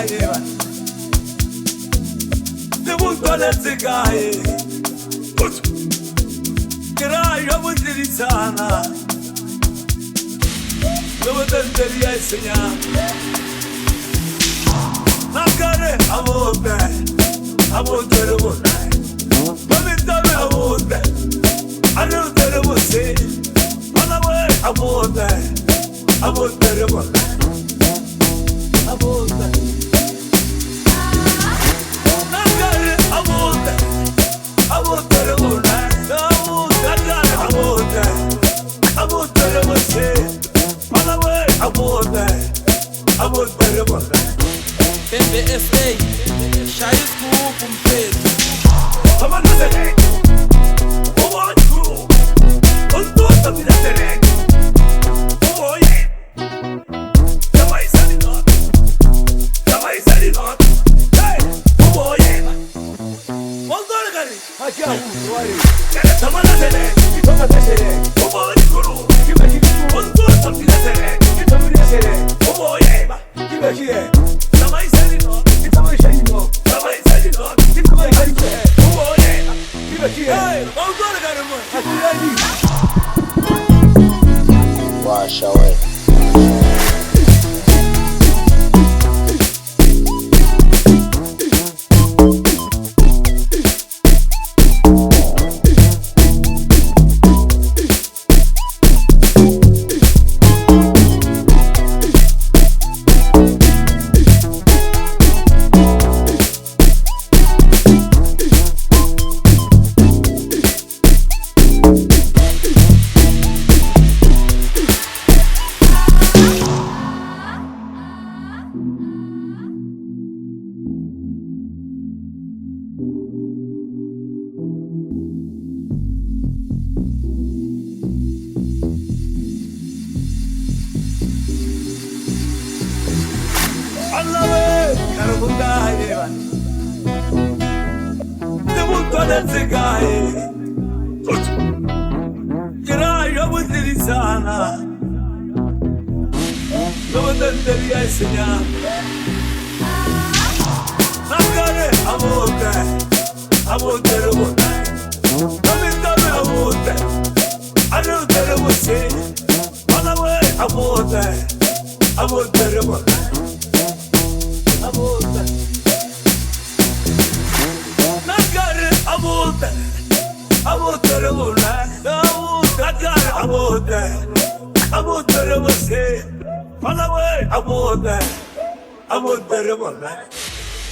gaye Debutole zigaye Kirayo buzirisana Debutenderi esenya Nakare amote Amotere bona Babitabe amote Anutere bose Malawe amote Amotere bona Amote Nakare amote Amotere bona Nakare amote Amotere bose Malawe amote Amotere bona PBSA, Chayes Group Preto. Toma no select. O one crew. On toda vida select. Oh yeah. Tama isali not. Tama isali not. Hey. Oh yeah. Moldor gari. Aqui é o Rory. Tama no select. Toma no select. O one crew. Que vai que on toda vida select. Que tamo de select. Oh yeah. Que vai que é. Tama isali not. Que tamo isali not. Tama isali not. Que tamo isali not. Hey, vamos embora, garoto. Wash away.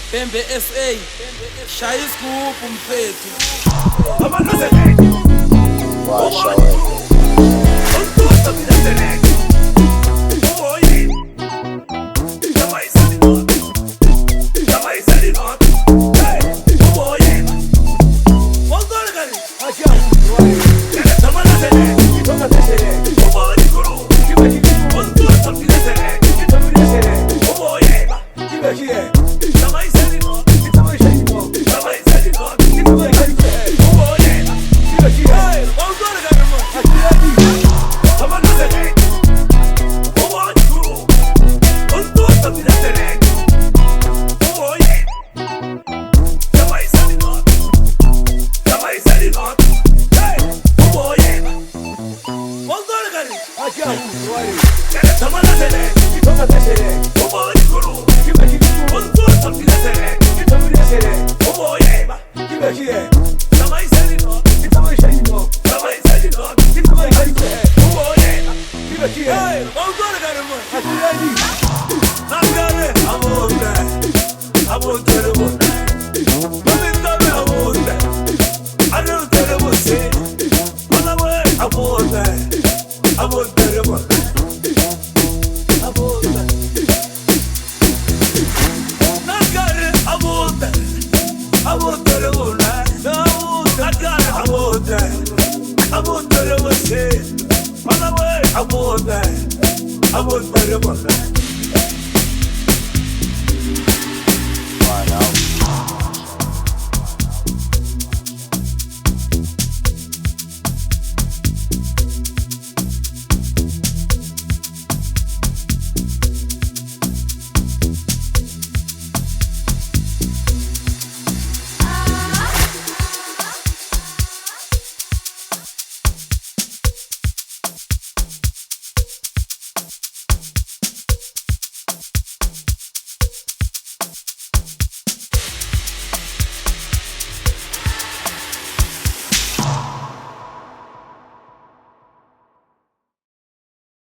PBSA, Chayes Group Preto. Toma no select. Wash away. On toda vida select. Oh yeah. Tama isali not. Tama isali not. Hey. Oh yeah. Moldor gari. Aqui é o Rory. Tama no select. Toma no select. O one crew. Que vai que on toda vida select. Que tamo de select. Oh yeah. Que vai que é. I want that.